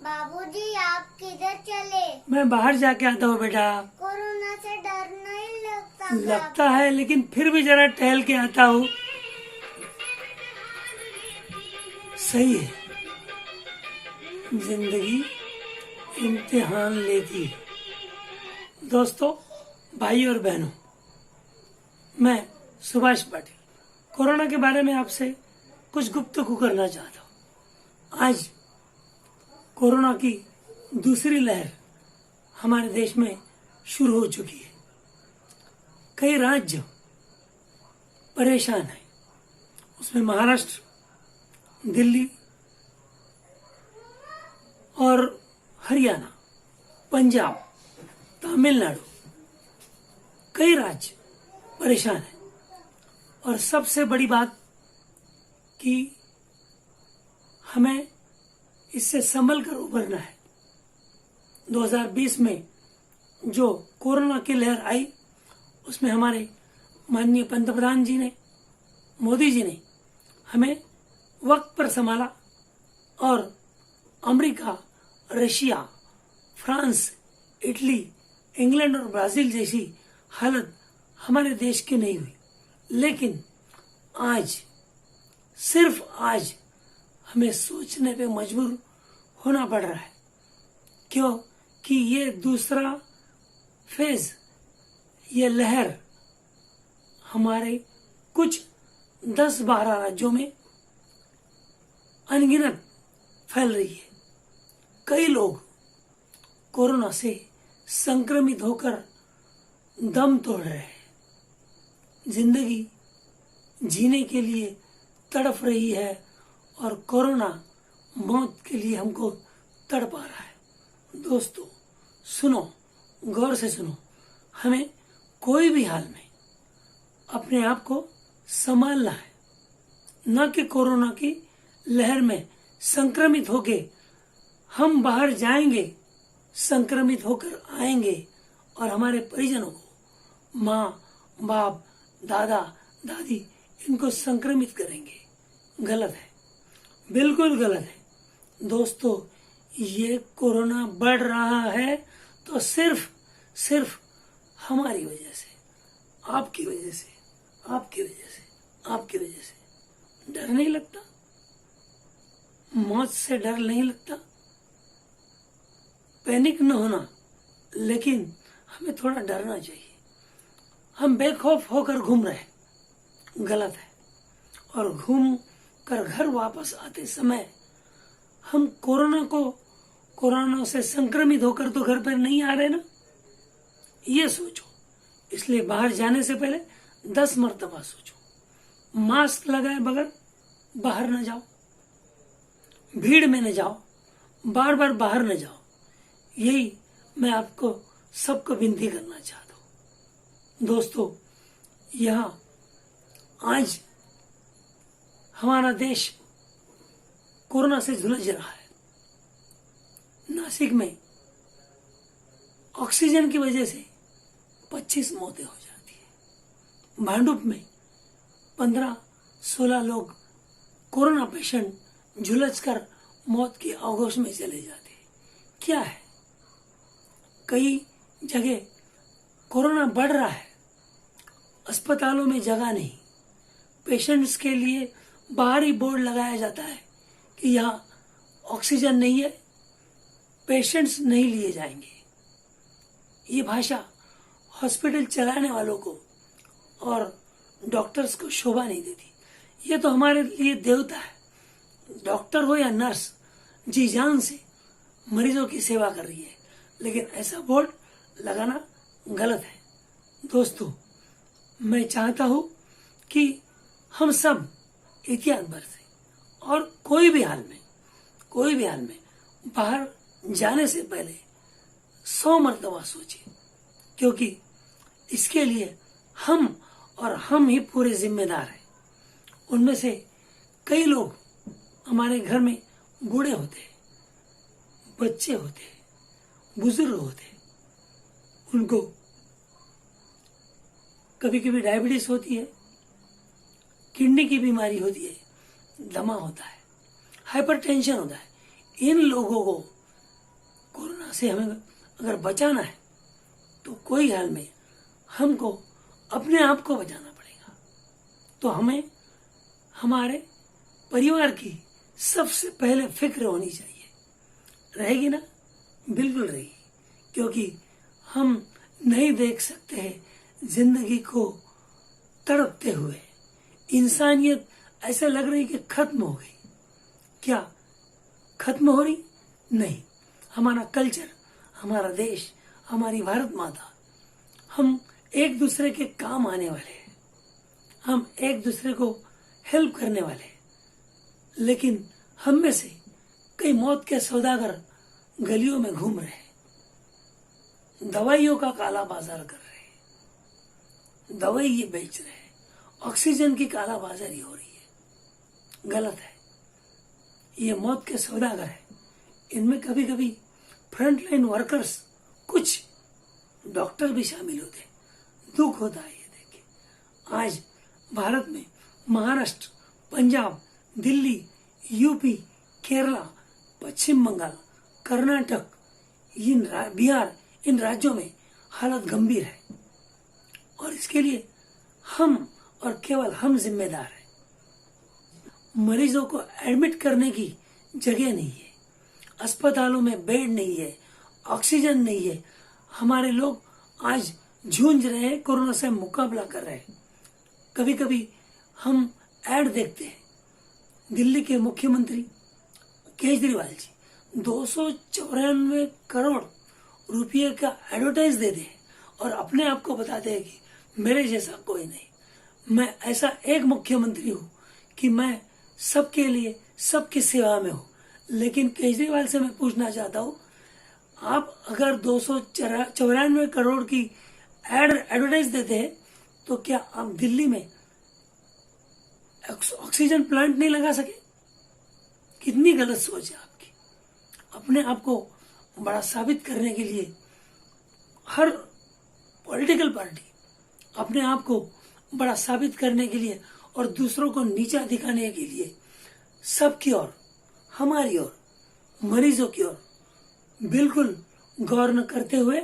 बाबूजी, आप किधर चले? मैं बाहर जाके आता हूँ बेटा। कोरोना से डर नहीं लगता क्या? लगता है, लेकिन फिर भी जरा टहल के आता हूँ। सही है, जिंदगी इम्तिहान लेती है। दोस्तों, भाई और बहनों, मैं सुभाष पाटिल कोरोना के बारे में आपसे कुछ गुफ्तगू करना चाहता हूँ। आज कोरोना की दूसरी लहर हमारे देश में शुरू हो चुकी है। कई राज्य परेशान हैं, उसमें महाराष्ट्र, दिल्ली और हरियाणा, पंजाब, तमिलनाडु, कई राज्य परेशान हैं। और सबसे बड़ी बात कि हमें इससे संभल कर उभरना है। 2020 में जो कोरोना की लहर आई, उसमें हमारे माननीय पंतप्रधान जी ने, मोदी जी ने हमें वक्त पर संभाला और America, Russia, France, Italy, England और ब्राजील जैसी हालत हमारे देश की नहीं हुई। लेकिन आज, सिर्फ आज, हमें सोचने पे मजबूर होना पड़ रहा है। क्यों? कि ये दूसरा फेज, ये लहर हमारे कुछ 10-12 राज्यों में अनगिनत फैल रही है। कई लोग कोरोना से संक्रमित होकर दम तोड़ रहे हैं। जिंदगी जीने के लिए तड़प रही है और कोरोना मौत के लिए हमको तड़पा रहा है। दोस्तों सुनो, गौर से सुनो, हमें कोई भी हाल में अपने आप को संभालना है, न कि कोरोना की लहर में संक्रमित होके हम बाहर जाएंगे, संक्रमित होकर आएंगे और हमारे परिजनों को, माँ, बाप, दादा, दादी, इनको संक्रमित करेंगे। गलत है, बिल्कुल गलत है। दोस्तों, ये कोरोना बढ़ रहा है तो सिर्फ हमारी वजह से, आपकी वजह से, आपकी वजह से, आपकी वजह से। डर नहीं लगता? मौत से डर नहीं लगता? पैनिक न होना, लेकिन हमें थोड़ा डरना चाहिए। हम बेखौफ होकर घूम रहे हैं, गलत है। और घूम कर घर वापस आते समय हम कोरोना से संक्रमित होकर तो घर पर नहीं आ रहे ना, ये सोचो। इसलिए बाहर जाने से पहले 10 मर्तबा सोचो। मास्क लगाए बगैर बाहर न जाओ, भीड़ में न जाओ, बार बार बाहर न जाओ। यही मैं आपको सबको विनती करना चाहता हूं। दोस्तों, यहाँ आज हमारा देश कोरोना से झुलझ रहा है। नासिक में ऑक्सीजन की वजह से 25 मौतें हो जाती है। भांडुप में 15-16 लोग कोरोना पेशेंट झुलझकर मौत के आगोश में चले जाते हैं। क्या है? कई जगह कोरोना बढ़ रहा है, अस्पतालों में जगह नहीं, पेशेंट्स के लिए बाहर ही बोर्ड लगाया जाता है कि यहाँ ऑक्सीजन नहीं है, पेशेंट्स नहीं लिए जाएंगे। ये भाषा हॉस्पिटल चलाने वालों को और डॉक्टर्स को शोभा नहीं देती। ये तो हमारे लिए देवता है। डॉक्टर हो या नर्स, जी जान से मरीजों की सेवा कर रही है, लेकिन ऐसा बोर्ड लगाना गलत है। दोस्तों, मैं चाहता हूं कि हम सब एहतियात बरतें और कोई भी हाल में बाहर जाने से पहले 100 मर्तबा सोचें, क्योंकि इसके लिए हम ही पूरे जिम्मेदार हैं। उनमें से कई लोग हमारे घर में बूढ़े होते हैं, बच्चे होते हैं, बुजुर्ग होते हैं। उनको कभी कभी डायबिटीज होती है, किडनी की बीमारी होती है, दमा होता है, हाइपरटेंशन होता है। इन लोगों को कोरोना से हमें अगर बचाना है तो कोई हाल में हमको अपने आप को बचाना पड़ेगा। तो हमें हमारे परिवार की सबसे पहले फिक्र होनी चाहिए। रहेगी ना? बिल्कुल रहेगी, क्योंकि हम नहीं देख सकते हैं जिंदगी को तड़पते हुए। इंसानियत ऐसा लग रही कि खत्म हो गई। क्या खत्म हो रही? नहीं। हमारा कल्चर, हमारा देश, हमारी भारत माता, हम एक दूसरे के काम आने वाले हैं, हम एक दूसरे को हेल्प करने वाले हैं। लेकिन हम में से कई मौत के सौदागर गलियों में घूम रहे हैं, दवाइयों का काला बाजार कर रहे हैं, दवाई ये बेच रहे हैं, ऑक्सीजन की काला बाजारी हो रही है। गलत है। ये मौत के सौदागर है। इनमें कभी कभी फ्रंटलाइन वर्कर्स, कुछ डॉक्टर भी शामिल होते हैं। दुख होता है ये देख के। आज भारत में महाराष्ट्र, पंजाब, दिल्ली, यूपी, केरला, पश्चिम बंगाल, कर्नाटक, बिहार, इन राज्यों में हालत गंभीर है और इसके लिए हम और केवल हम जिम्मेदार हैं। मरीजों को एडमिट करने की जगह नहीं है, अस्पतालों में बेड नहीं है, ऑक्सीजन नहीं है। हमारे लोग आज जूझ रहे हैं, कोरोना से मुकाबला कर रहे हैं। कभी कभी हम ऐड देखते हैं, दिल्ली के मुख्यमंत्री केजरीवाल जी 294 करोड़ रुपये का एडवर्टाइज देते हैं और अपने आप को बताते हैं कि मेरे जैसा कोई नहीं, मैं ऐसा एक मुख्यमंत्री हूं कि मैं सबके लिए, सबकी सेवा में हूं। लेकिन केजरीवाल से मैं पूछना चाहता हूं, आप अगर 294 करोड़ की एडवर्टाइज देते हैं तो क्या आप दिल्ली में ऑक्सीजन प्लांट नहीं लगा सके? कितनी गलत सोच है आपकी। अपने आप को बड़ा साबित करने के लिए हर पॉलिटिकल पार्टी अपने आप को बड़ा साबित करने के लिए और दूसरों को नीचा दिखाने के लिए सबकी ओर, हमारी ओर, मरीजों की ओर बिल्कुल गौर न करते हुए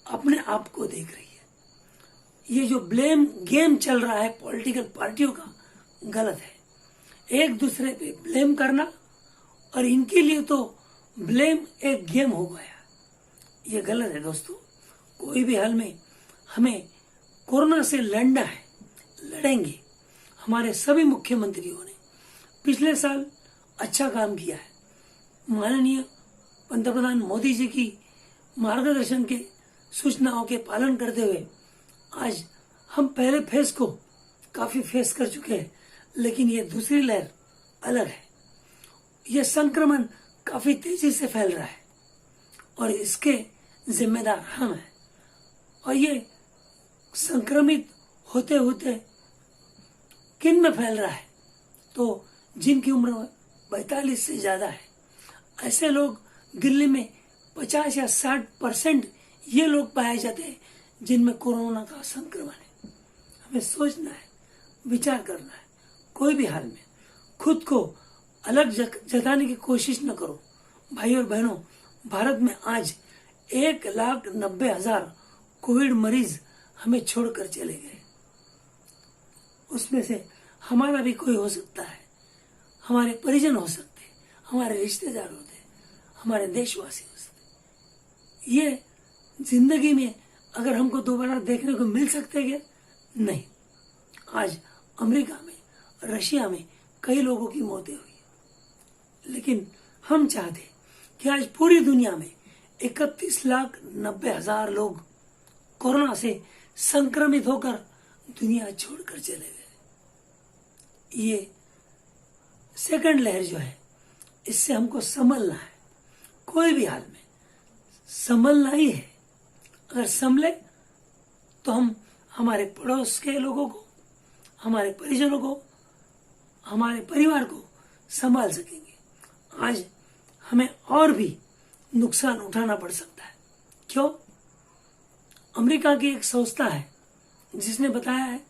अपने आप को देख रही है। ये जो ब्लेम गेम चल रहा है पॉलिटिकल पार्टियों का, गलत है। एक दूसरे पे ब्लेम करना, और इनके लिए तो ब्लेम एक गेम हो गया। ये गलत है दोस्तों। कोई भी हाल में हमें कोरोना से लड़ना है, लड़ेंगे। हमारे सभी मुख्यमंत्रियों ने पिछले साल अच्छा काम किया है। माननीय पंतप्रधान मोदी जी की मार्गदर्शन के सूचनाओं के पालन करते हुए आज हम पहले फेज को काफी फेस कर चुके हैं, लेकिन ये दूसरी लहर अलग है। यह संक्रमण काफी तेजी से फैल रहा है और इसके जिम्मेदार हम हैं। और ये संक्रमित होते होते किन में फैल रहा है? तो जिनकी उम्र 45 से ज्यादा है, ऐसे लोग दिल्ली में 50 या 60% ये लोग पाए जाते हैं जिनमें कोरोना का संक्रमण है। हमें सोचना है, विचार करना है। कोई भी हाल में खुद को अलग जताने की कोशिश न करो। भाई और बहनों, भारत में आज 1,90,000 कोविड मरीज हमें छोड़कर चले गए। उसमें से हमारा भी कोई हो सकता है, हमारे परिजन हो सकते हैं, हमारे रिश्तेदार होते हैं, हमारे देशवासी हो सकते हैं। ये जिंदगी में अगर हमको दोबारा देखने को मिल सकते हैं? नहीं। आज अमेरिका में, रशिया में कई लोगों की मौतें हुई, लेकिन हम चाहते कि आज पूरी दुनिया में 31,90,000 लोग कोरोना से संक्रमित होकर दुनिया छोड़कर चले गए। ये सेकंड लहर जो है, इससे हमको संभलना है। कोई भी हाल में संभलना ही है। अगर संभले तो हम हमारे पड़ोस के लोगों को, हमारे परिजनों को, हमारे परिवार को संभाल सकेंगे। आज हमें और भी नुकसान उठाना पड़ सकता है। क्यों? अमेरिका की एक संस्था है जिसने बताया है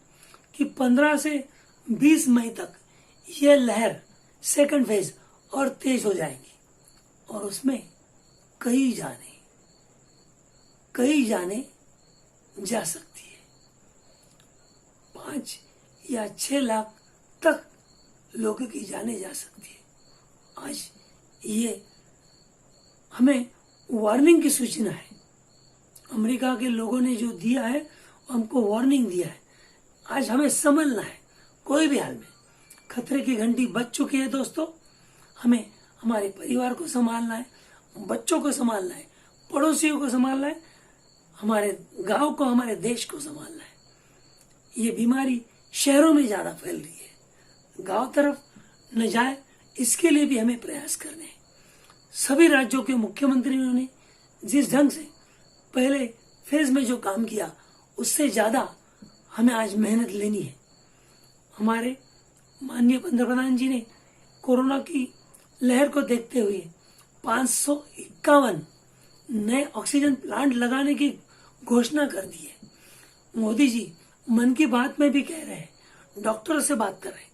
कि 15 से 20 मई तक यह लहर, सेकंड फेज और तेज हो जाएगी और उसमें कई जाने, कई जाने जा सकती है। 5 या 6 लाख तक लोगों की जाने जा सकती है। आज ये हमें वार्निंग की सूचना है। अमेरिका के लोगों ने जो दिया है हमको वार्निंग दिया है। आज हमें संभलना है। कोई भी हाल में खतरे की घंटी बज चुकी है दोस्तों। हमें हमारे परिवार को संभालना है, बच्चों को संभालना है, पड़ोसियों को संभालना है, हमारे गांव को, हमारे देश को संभालना है। ये बीमारी शहरों में ज्यादा फैल रही है, गांव तरफ न जाए इसके लिए भी हमें प्रयास करने हैं। सभी राज्यों के मुख्यमंत्रियों ने जिस ढंग से पहले फेज में जो काम किया उससे ज्यादा हमें आज मेहनत लेनी है। हमारे माननीय पंतप्रधान जी ने कोरोना की लहर को देखते हुए 551 नए ऑक्सीजन प्लांट लगाने की घोषणा कर दी है। मोदी जी मन की बात में भी कह रहे हैं, डॉक्टरों से बात कर रहे हैं,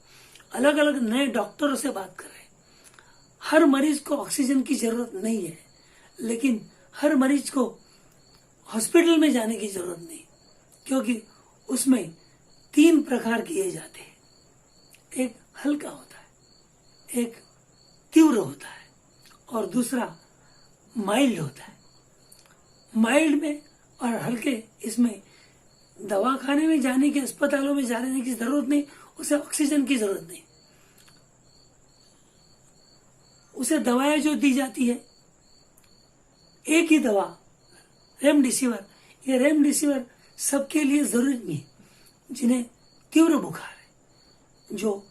अलग अलग नए डॉक्टरों से बात कर रहे हैं। हर मरीज को ऑक्सीजन की जरूरत नहीं है, लेकिन हर मरीज को हॉस्पिटल में जाने की जरूरत नहीं, क्योंकि उसमें 3 प्रकार किए जाते हैं। एक हल्का होता है, एक तीव्र होता है और दूसरा माइल्ड होता है। माइल्ड में और हल्के, इसमें दवाखाने में जाने की, अस्पतालों में जाने की जरूरत नहीं, उसे ऑक्सीजन की जरूरत नहीं। उसे दवाएं जो दी जाती है, एक ही दवा रेमडेसिविर, ये रेमडेसिविर सबके लिए जरूरी नहीं है। जिन्हें तीव्र बुखार है, जो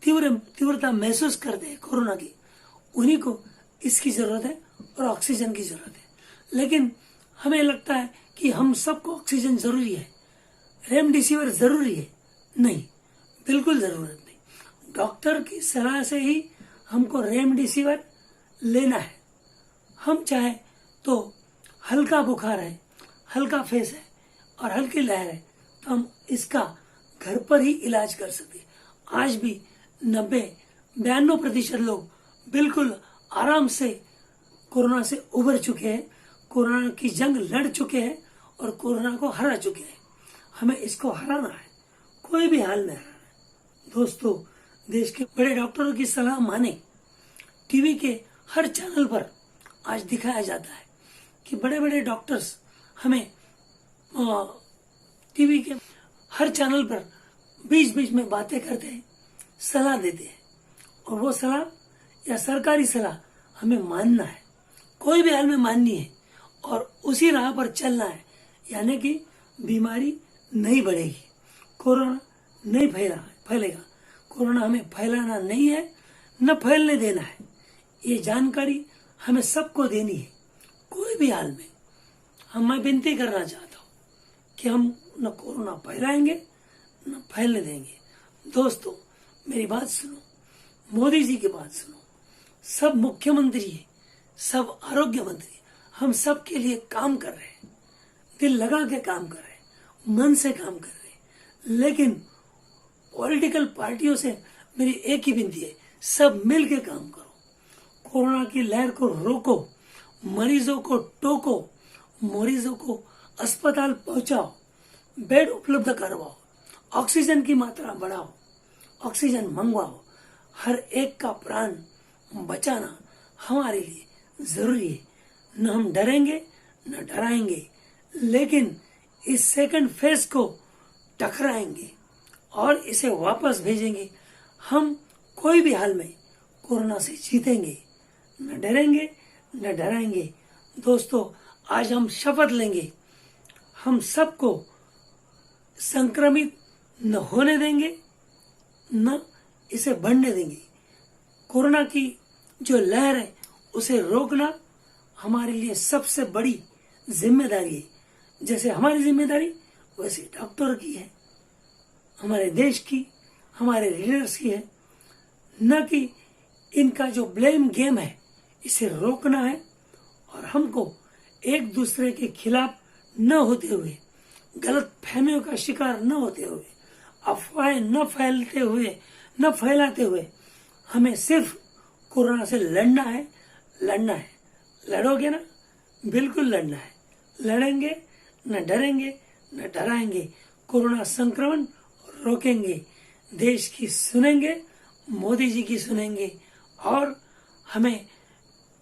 तीव्रता महसूस करते हैं कोरोना की, उन्हीं को इसकी जरूरत है और ऑक्सीजन की जरूरत है। लेकिन हमें लगता है कि हम सबको ऑक्सीजन जरूरी है, रेमडेसिविर जरूरी है। नहीं, बिल्कुल जरूरत नहीं। डॉक्टर की सलाह से ही हमको रेमडेसिविर लेना है। हम चाहे तो हल्का बुखार है, हल्का फेस है और हल्की लहर है, तो हम इसका घर पर ही इलाज कर सकते हैं। आज भी 90-92% लोग बिल्कुल आराम से कोरोना से उबर चुके हैं, कोरोना की जंग लड़ चुके हैं और कोरोना को हरा चुके हैं। हमें इसको हराना है, कोई भी हाल में हराना है। दोस्तों, देश के बड़े डॉक्टरों की सलाह माने। टीवी के हर चैनल पर आज दिखाया जाता है कि बड़े बड़े डॉक्टर्स हमें टीवी के हर चैनल पर बीच बीच में बातें करते हैं, सलाह देते हैं, और वो सलाह या सरकारी सलाह हमें मानना है, कोई भी हाल में माननी है और उसी राह पर चलना है। यानी कि बीमारी नहीं बढ़ेगी, कोरोना नहीं फैलेगा। कोरोना हमें फैलाना नहीं है, न फैलने देना है। ये जानकारी हमें सबको देनी है। कोई भी हाल में मैं विनती करना चाहता हूँ कि हम न कोरोना फैलाएंगे न फैलने देंगे। दोस्तों, मेरी बात सुनो, मोदी जी की बात सुनो। सब मुख्यमंत्री, सब आरोग्य मंत्री, हम सब के लिए काम कर रहे हैं, दिल लगा के काम कर रहे हैं, मन से काम कर रहे हैं। लेकिन पॉलिटिकल पार्टियों से मेरी एक ही विनती है, सब मिल के काम करो, कोरोना की लहर को रोको, मरीजों को टोको, मरीजों को अस्पताल पहुंचाओ, बेड उपलब्ध करवाओ, ऑक्सीजन की मात्रा बढ़ाओ, ऑक्सीजन मंगवाओ। हर एक का प्राण बचाना हमारे लिए जरूरी है। न हम डरेंगे न डराएंगे, लेकिन इस सेकंड फेज को टकराएंगे और इसे वापस भेजेंगे। हम कोई भी हाल में कोरोना से जीतेंगे, न डरेंगे न डराएंगे। दोस्तों, आज हम शपथ लेंगे, हम सबको संक्रमित न होने देंगे, न इसे बढ़ने देंगे। कोरोना की जो लहर है उसे रोकना हमारे लिए सबसे बड़ी जिम्मेदारी है। जैसे हमारी जिम्मेदारी वैसे डॉक्टर की है, हमारे देश की, हमारे लीडर्स की है। न कि इनका जो ब्लेम गेम है इसे रोकना है और हमको एक दूसरे के खिलाफ न होते हुए, गलत फहमियों का शिकार न होते हुए, अफवाहें न फैलाते हुए हमें सिर्फ कोरोना से लड़ना है। लड़ोगे ना? बिल्कुल लड़ना है। लड़ेंगे, न डरेंगे, न डराएंगे। कोरोना संक्रमण रोकेंगे। देश की सुनेंगे, मोदी जी की सुनेंगे और हमें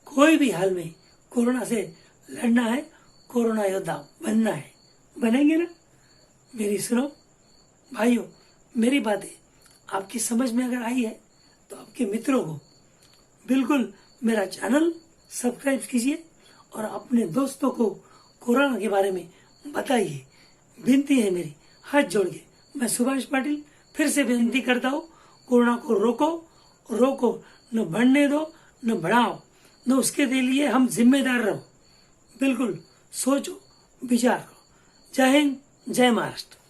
कोई भी हाल में कोरोना से लड़ना है, कोरोना योद्धा बनना है। बनेंगे ना? मेरी सुनो भाइयों, मेरी बातें आपकी समझ में अगर आई है तो आपके मित्रों को बिल्कुल मेरा चैनल सब्सक्राइब कीजिए और अपने दोस्तों को कोरोना के बारे में बताइए। विनती है मेरी हाथ जोड़ के। मैं सुभाष पाटिल फिर से विनती करता हूँ, कोरोना को रोको, न बढ़ने दो न बढ़ाओ, न उसके लिए हम जिम्मेदार रहो। बिल्कुल सोचो, विचार करो। जय हिंद, जय महाराष्ट्र।